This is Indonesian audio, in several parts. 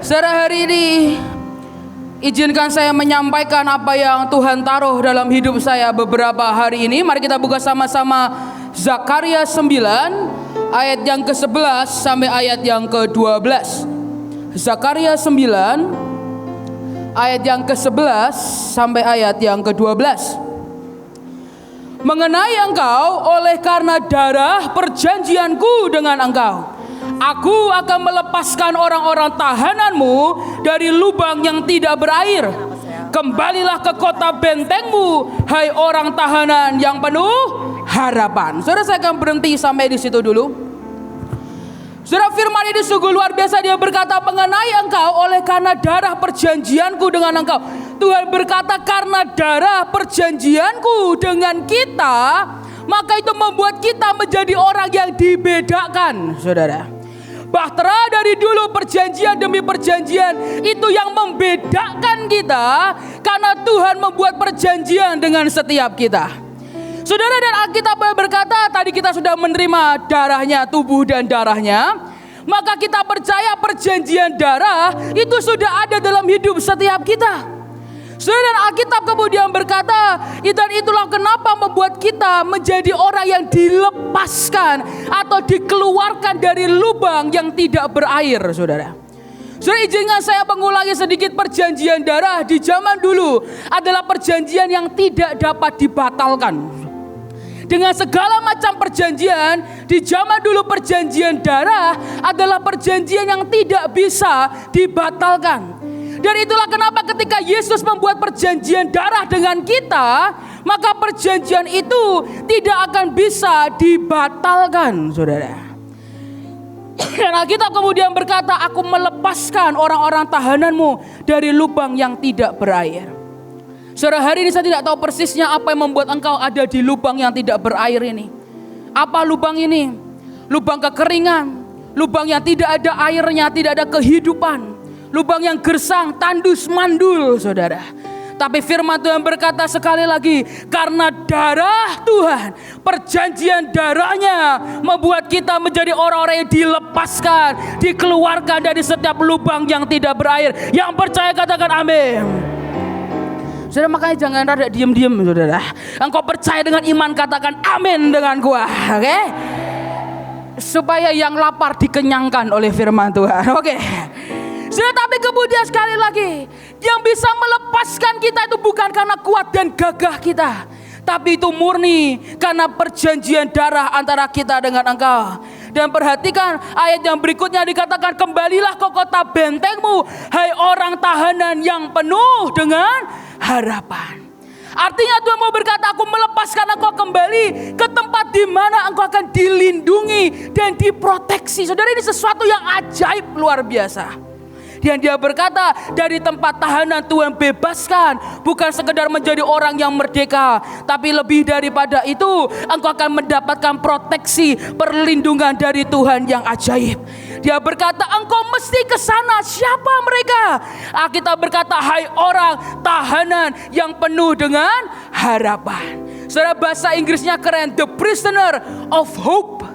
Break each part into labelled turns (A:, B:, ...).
A: Saudara, hari ini izinkan saya menyampaikan apa yang Tuhan taruh dalam hidup saya beberapa hari ini. Mari kita buka sama-sama Zakaria 9 ayat yang ke-11 sampai ayat yang ke-12. Zakaria 9 ayat yang ke-11 sampai ayat yang ke-12. Mengenai engkau, oleh karena darah perjanjianku dengan engkau, aku akan melepaskan orang-orang tahananmu dari lubang yang tidak berair. Kembalilah ke kota bentengmu, hai orang tahanan yang penuh harapan. Saudara, saya akan berhenti sampai di situ dulu. Saudara, firman ini sungguh luar biasa. Dia berkata, mengenai engkau, oleh karena darah perjanjianku dengan engkau. Tuhan berkata, karena darah perjanjianku dengan kita, maka itu membuat kita menjadi orang yang dibedakan, saudara. Bahtera dari dulu, perjanjian demi perjanjian, itu yang membedakan kita, karena Tuhan membuat perjanjian dengan setiap kita. Saudara, dan Alkitab berkata, tadi kita sudah menerima darahnya, tubuh dan darahnya, maka kita percaya perjanjian darah itu sudah ada dalam hidup setiap kita. Saudara, dan Alkitab kemudian berkata, dan itulah kenapa membuat kita menjadi orang yang dilepaskan atau dikeluarkan dari lubang yang tidak berair, saudara. Saudara, izinkan saya mengulangi sedikit. Perjanjian darah di zaman dulu adalah perjanjian yang tidak dapat dibatalkan. Dengan segala macam perjanjian, di zaman dulu perjanjian darah adalah perjanjian yang tidak bisa dibatalkan. Dan itulah kenapa ketika Yesus membuat perjanjian darah dengan kita, maka perjanjian itu tidak akan bisa dibatalkan, saudara. Dan Alkitab kemudian berkata, aku melepaskan orang-orang tahananmu dari lubang yang tidak berair. Saudara, hari ini saya tidak tahu persisnya apa yang membuat engkau ada di lubang yang tidak berair ini. Apa lubang ini? Lubang kekeringan, lubang yang tidak ada airnya, tidak ada kehidupan. Lubang yang gersang, tandus, mandul, saudara. Tapi firman Tuhan berkata sekali lagi, karena darah Tuhan, perjanjian darahnya membuat kita menjadi orang-orang yang dilepaskan, dikeluarkan dari setiap lubang yang tidak berair. Yang percaya katakan amin. Saudara, makanya jangan rada diem-diem, saudara. Engkau percaya dengan iman, katakan amin dengan kuat, oke? Supaya yang lapar dikenyangkan oleh firman Tuhan, oke? Saudara, tapi kemudian sekali lagi, yang bisa melepaskan kita itu bukan karena kuat dan gagah kita, tapi itu murni karena perjanjian darah antara kita dengan engkau. Dan perhatikan ayat yang berikutnya, dikatakan, kembalilah ke kota bentengmu, hai orang tahanan yang penuh dengan harapan. Artinya Tuhan mau berkata, aku melepaskan engkau kembali ke tempat di mana engkau akan dilindungi dan diproteksi. Saudara, ini sesuatu yang ajaib luar biasa. Dan dia berkata, dari tempat tahanan Tuhan bebaskan, bukan sekedar menjadi orang yang merdeka, tapi lebih daripada itu, engkau akan mendapatkan proteksi, perlindungan dari Tuhan yang ajaib. Dia berkata, engkau mesti ke sana. Siapa mereka? Kita berkata, hai orang tahanan yang penuh dengan harapan. Saudara, bahasa Inggrisnya keren, the prisoner of hope.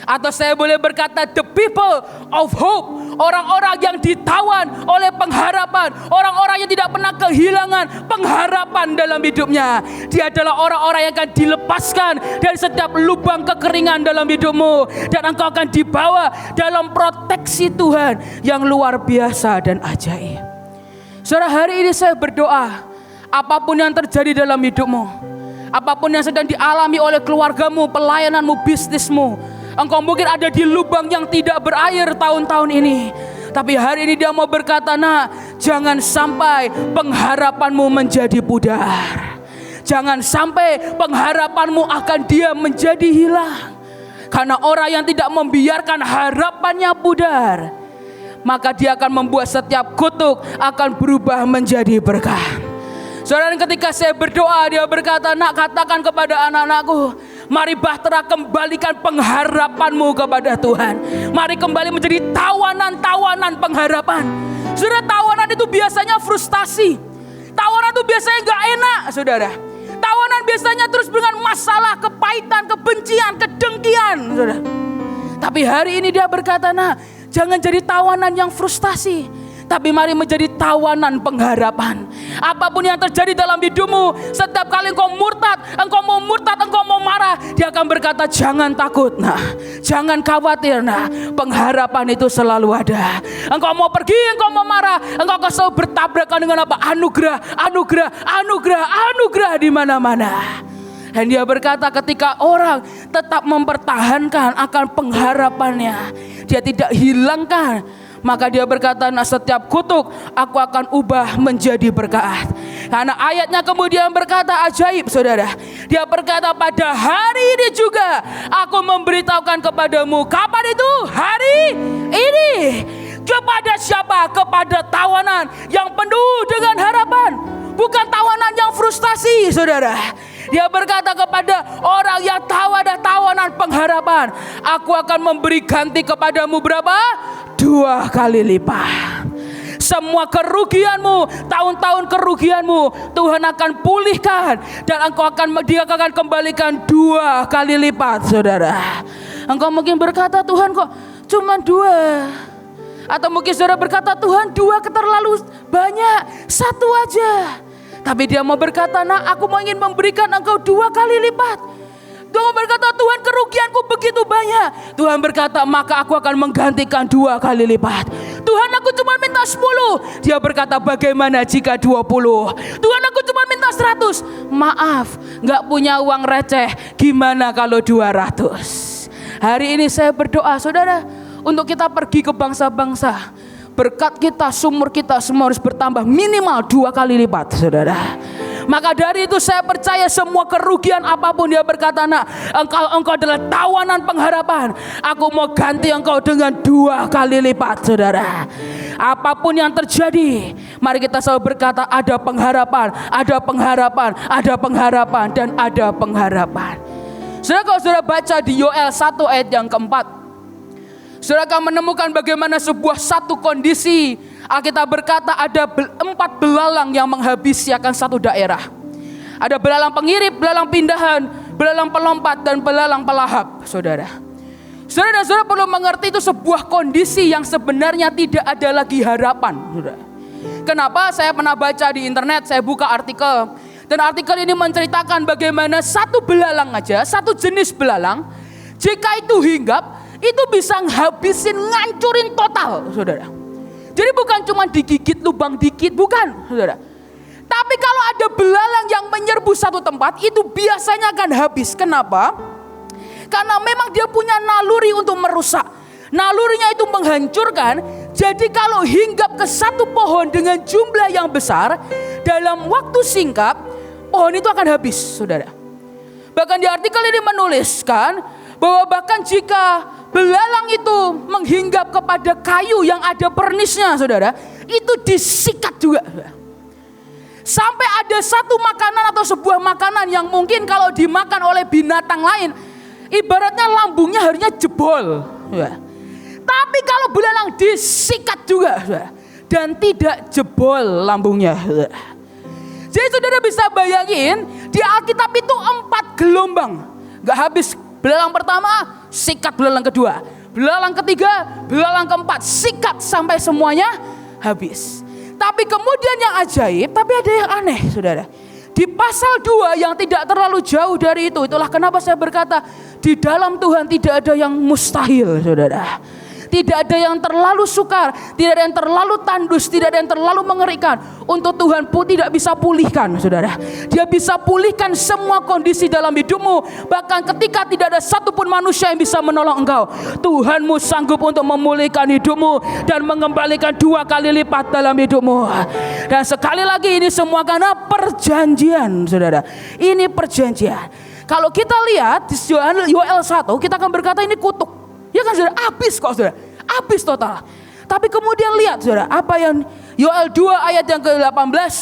A: Atau saya boleh berkata, the people of hope. Orang-orang yang ditawan oleh pengharapan. Orang-orang yang tidak pernah kehilangan pengharapan dalam hidupnya. Dia adalah orang-orang yang akan dilepaskan dari setiap lubang kekeringan dalam hidupmu. Dan engkau akan dibawa dalam proteksi Tuhan yang luar biasa dan ajaib. Saudara, hari ini saya berdoa, apapun yang terjadi dalam hidupmu, apapun yang sedang dialami oleh keluargamu, pelayananmu, bisnismu, engkau mungkin ada di lubang yang tidak berair tahun-tahun ini. Tapi hari ini dia mau berkata, nak, jangan sampai pengharapanmu menjadi pudar. Jangan sampai pengharapanmu akan dia menjadi hilang. Karena orang yang tidak membiarkan harapannya pudar, maka dia akan membuat setiap kutuk akan berubah menjadi berkah. Saudara, ketika saya berdoa, dia berkata, nak, katakan kepada anak-anakku, mari Bahtera kembalikan pengharapanmu kepada Tuhan. Mari kembali menjadi tawanan-tawanan pengharapan. Saudara, tawanan itu biasanya frustasi. Tawanan itu biasanya gak enak, saudara. Tawanan biasanya terus dengan masalah, kepahitan, kebencian, kedengkian, saudara. Tapi hari ini dia berkata, nah, jangan jadi tawanan yang frustasi. tapi mari menjadi tawanan pengharapan. Apapun yang terjadi dalam hidupmu, setiap kali engkau murtad, engkau mau marah, dia akan berkata jangan takut, nah, jangan khawatir, nah, pengharapan itu selalu ada. Engkau mau pergi, engkau mau marah, engkau akan selalu bertabrakan dengan apa? Anugerah di mana-mana. Dan dia berkata ketika orang tetap mempertahankan akan pengharapannya, dia tidak hilangkan, maka dia berkata, nah setiap kutuk aku akan ubah menjadi berkat. Karena ayatnya kemudian berkata ajaib, saudara. Dia berkata pada hari ini juga aku memberitahukan kepadamu. Kapan itu? Hari ini. Kepada siapa? Kepada tawanan yang penuh dengan harapan. Bukan tawanan yang frustasi, saudara. Dia berkata kepada orang yang tahu ada tawanan pengharapan, aku akan memberi ganti kepadamu berapa? 2 kali lipat. Semua kerugianmu, tahun-tahun kerugianmu, Tuhan akan pulihkan. Dan dia akan kembalikan 2 kali lipat, saudara. Engkau mungkin berkata, Tuhan kok cuma 2. Atau mungkin saudara berkata, Tuhan 2 terlalu banyak, 1 aja. Tapi dia mau berkata, nah aku mau ingin memberikan engkau 2 kali lipat. Tuhan berkata, Tuhan kerugianku begitu banyak. Tuhan berkata, maka aku akan menggantikan 2 kali lipat. Tuhan aku cuma minta 10. Dia berkata, bagaimana jika 20? Tuhan aku cuma minta 100. Maaf, gak punya uang receh. Gimana kalau 200? Hari ini saya berdoa, saudara, untuk kita pergi ke bangsa-bangsa. Berkat kita, sumur kita semua harus bertambah minimal 2 kali lipat, saudara. Maka dari itu saya percaya semua kerugian apapun, dia berkata, nak, engkau adalah tawanan pengharapan. Aku mau ganti engkau dengan 2 kali lipat, saudara. Apapun yang terjadi, mari kita selalu berkata ada pengharapan, ada pengharapan, ada pengharapan, dan ada pengharapan. Saudara, kalau saudara baca di Yoel 1 ayat yang keempat, saudara akan menemukan bagaimana sebuah satu kondisi. Alkitab berkata ada 4 belalang yang menghabisi akan satu daerah. Ada belalang pengirip, belalang pindahan, belalang pelompat, dan belalang pelahap, saudara. Saudara dan saudara perlu mengerti itu sebuah kondisi yang sebenarnya tidak ada lagi harapan, saudara. Kenapa? Saya pernah baca di internet, saya buka artikel. Dan artikel ini menceritakan bagaimana satu belalang aja, satu jenis belalang, jika itu hinggap, itu bisa ngabisin, ngancurin total, saudara. Jadi bukan cuma digigit lubang dikit, bukan, saudara. Tapi kalau ada belalang yang menyerbu satu tempat, itu biasanya akan habis. Kenapa? Karena memang dia punya naluri untuk merusak. Nalurinya itu menghancurkan. Jadi kalau hinggap ke satu pohon dengan jumlah yang besar, dalam waktu singkat, pohon itu akan habis, saudara. Bahkan di artikel ini menuliskan bahwa bahkan jika belalang itu menghinggap kepada kayu yang ada pernisnya, saudara, itu disikat juga. Sampai ada satu makanan atau sebuah makanan yang mungkin kalau dimakan oleh binatang lain, ibaratnya lambungnya harusnya jebol. Tapi kalau belalang disikat juga, dan tidak jebol lambungnya. Jadi saudara bisa bayangin, di Alkitab itu 4 gelombang. Gak habis. Belalang pertama, sikat belalang kedua. Belalang ketiga, belalang keempat, sikat sampai semuanya habis. Tapi kemudian yang ajaib, tapi ada yang aneh, saudara. Di pasal 2 yang tidak terlalu jauh dari itu, itulah kenapa saya berkata, di dalam Tuhan tidak ada yang mustahil, saudara. Tidak ada yang terlalu sukar, tidak ada yang terlalu tandus, tidak ada yang terlalu mengerikan. Untuk Tuhan pun tidak bisa pulihkan, saudara. Dia bisa pulihkan semua kondisi dalam hidupmu. Bahkan ketika tidak ada satupun manusia yang bisa menolong engkau, Tuhanmu sanggup untuk memulihkan hidupmu dan mengembalikan 2 kali lipat dalam hidupmu. Dan sekali lagi ini semua karena perjanjian, saudara. Ini perjanjian. Kalau kita lihat di Yoel 1, kita akan berkata ini kutuk. Ya kan, saudara, habis kok, saudara, habis total. Tapi kemudian lihat, saudara, apa yang Yoel 2 ayat yang ke-18,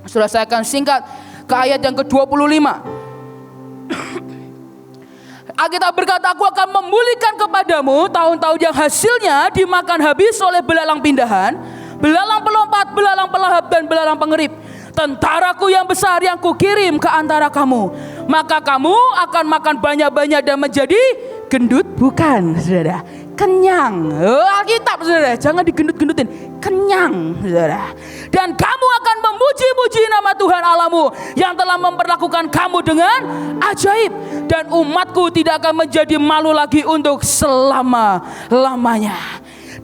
A: saudara, saya akan singkat ke ayat yang ke-25. Alkitab berkata, aku akan memulihkan kepadamu tahun-tahun yang hasilnya dimakan habis oleh belalang pindahan, belalang pelompat, belalang pelahap, dan belalang pengerip. Tentaraku yang besar yang kukirim ke antara kamu, maka kamu akan makan banyak-banyak dan menjadi gendut, bukan, saudara, kenyang. Alkitab saudara, jangan digendut-gendutin, kenyang saudara. Dan kamu akan memuji-muji nama Tuhan Allahmu yang telah memperlakukan kamu dengan ajaib. Dan umatku tidak akan menjadi malu lagi untuk selama-lamanya.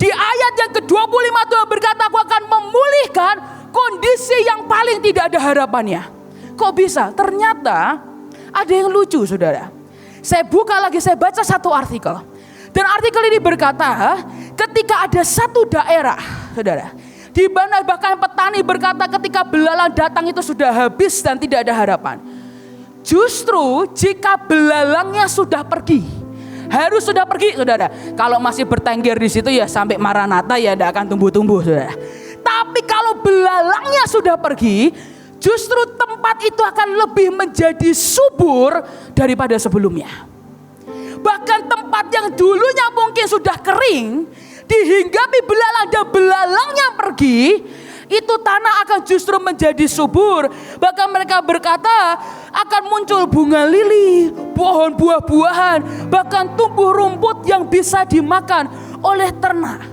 A: Di ayat yang ke-25 Tuhan berkata, aku akan memulihkan kondisi yang paling tidak ada harapannya. Kok bisa? Ternyata ada yang lucu saudara. Saya buka lagi, saya baca satu artikel. Dan artikel ini berkata, ketika ada satu daerah saudara, di mana bahkan petani berkata ketika belalang datang itu sudah habis dan tidak ada harapan. Justru jika belalangnya sudah pergi, harus sudah pergi saudara. Kalau masih bertengger di situ ya sampai Maranatha ya tidak akan tumbuh-tumbuh saudara. Tapi kalau belalangnya sudah pergi, justru tempat itu akan lebih menjadi subur daripada sebelumnya. Bahkan tempat yang dulunya mungkin sudah kering, dihinggapi belalang dan belalangnya pergi, itu tanah akan justru menjadi subur. Bahkan mereka berkata akan muncul bunga lili, pohon buah-buahan, bahkan tumbuh rumput yang bisa dimakan oleh ternak.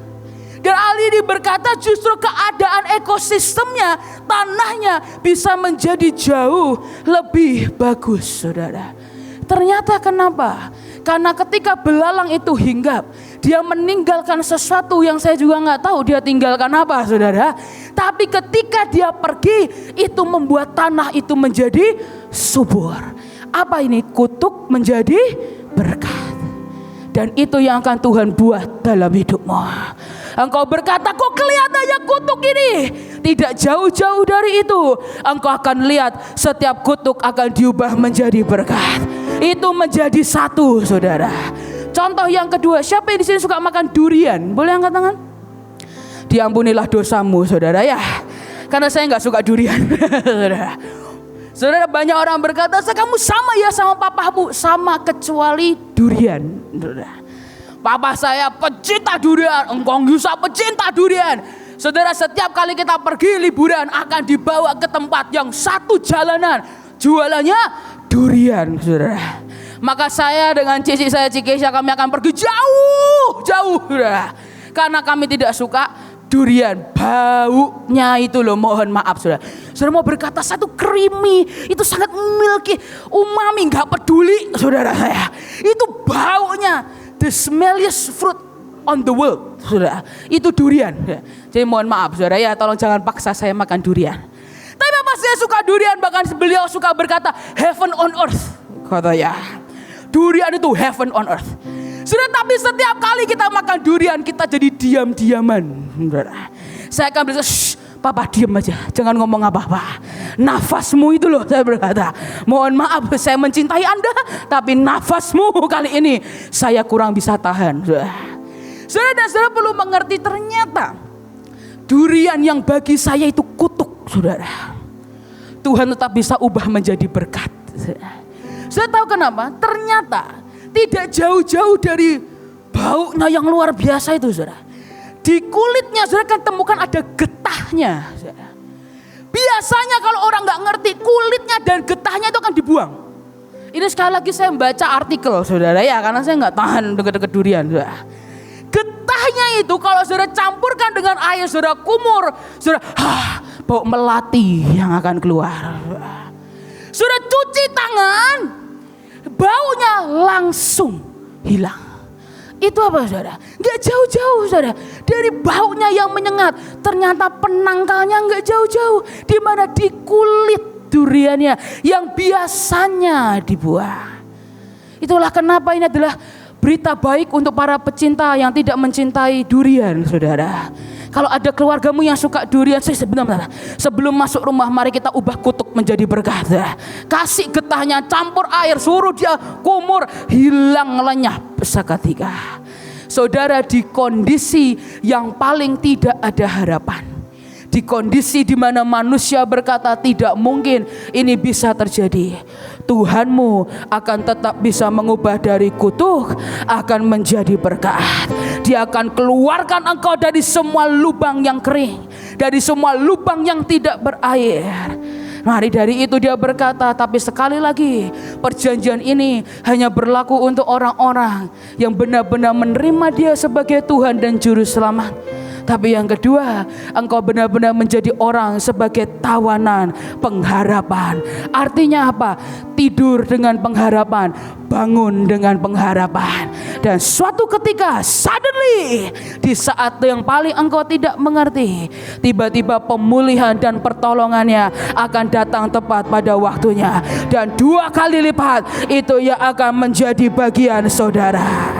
A: Dan ahli ini berkata justru keadaan ekosistemnya, tanahnya bisa menjadi jauh lebih bagus saudara. Ternyata kenapa? Karena ketika belalang itu hinggap, dia meninggalkan sesuatu yang saya juga nggak tahu dia tinggalkan apa saudara. Tapi ketika dia pergi, itu membuat tanah itu menjadi subur. Apa ini? Kutuk menjadi berkat. Dan itu yang akan Tuhan buat dalam hidupmu. Engkau berkata, kok kelihatannya kutuk ini? Tidak jauh-jauh dari itu. Engkau akan lihat setiap kutuk akan diubah menjadi berkat. Itu menjadi satu saudara. Contoh yang kedua, siapa yang di sini suka makan durian? Boleh angkat tangan? Diampunilah dosamu saudara ya. Karena saya nggak suka durian. Saudara, banyak orang berkata, kamu sama ya sama papamu. Sama kecuali durian. Papa saya pecinta durian, engkau bisa pecinta durian. Saudara, setiap kali kita pergi liburan akan dibawa ke tempat yang satu jalanan, jualannya durian saudara. Maka saya dengan cici saya Cikesha kami akan pergi jauh saudara. Karena kami tidak suka durian, baunya itu loh, mohon maaf saudara. Saudara mau berkata satu creamy, itu sangat milky, umami, gak peduli saudara saya. Itu baunya, the smelliest fruit on the world saudara. Itu durian. Jadi mohon maaf saudara ya, tolong jangan paksa saya makan durian. Tapi apa saya suka durian, bahkan beliau suka berkata heaven on earth katanya. Durian itu heaven on earth. Sudah, tapi setiap kali kita makan durian kita jadi diam-diaman. Saya akan berkata, papa diam aja, jangan ngomong apa-apa. Nafasmu itu loh, saya berkata, mohon maaf saya mencintai Anda, tapi nafasmu kali ini saya kurang bisa tahan. Saudara dan saudara perlu mengerti, ternyata durian yang bagi saya itu kutuk saudara, Tuhan tetap bisa ubah menjadi berkat. Saya tahu kenapa? Ternyata tidak jauh-jauh dari baunya yang luar biasa itu saudara. Di kulitnya saudara kan temukan ada getahnya saudara. Biasanya kalau orang gak ngerti, kulitnya dan getahnya itu akan dibuang. Ini sekali lagi saya membaca artikel saudara ya, karena saya gak tahan deket-deket durian saudara. Getahnya itu kalau saudara campurkan dengan air saudara kumur, saudara bau melati yang akan keluar. Saudara cuci tangan, baunya langsung hilang. Itu apa saudara? Gak jauh-jauh saudara dari baunya yang menyengat. Ternyata penangkalnya gak jauh-jauh. Di mana? Di kulit duriannya yang biasanya dibuang. Itulah kenapa ini adalah berita baik untuk para pecinta yang tidak mencintai durian saudara. Kalau ada keluargamu yang suka durian, sebenarnya sebelum masuk rumah mari kita ubah kutuk menjadi berkat. Kasih getahnya, campur air, suruh dia kumur, hilang lenyap seketika. Saudara, di kondisi yang paling tidak ada harapan, di kondisi di mana manusia berkata tidak mungkin ini bisa terjadi, Tuhanmu akan tetap bisa mengubah dari kutuk akan menjadi berkat. Dia akan keluarkan engkau dari semua lubang yang kering, dari semua lubang yang tidak berair. Mari dari itu dia berkata, tapi sekali lagi perjanjian ini hanya berlaku untuk orang-orang yang benar-benar menerima dia sebagai Tuhan dan Juru Selamat. Tapi yang kedua, engkau benar-benar menjadi orang sebagai tawanan pengharapan. Artinya apa? Tidur dengan pengharapan, bangun dengan pengharapan. Dan suatu ketika suddenly, di saat yang paling engkau tidak mengerti, tiba-tiba pemulihan dan pertolongannya akan datang tepat pada waktunya. Dan 2 kali lipat itu yang akan menjadi bagian saudara.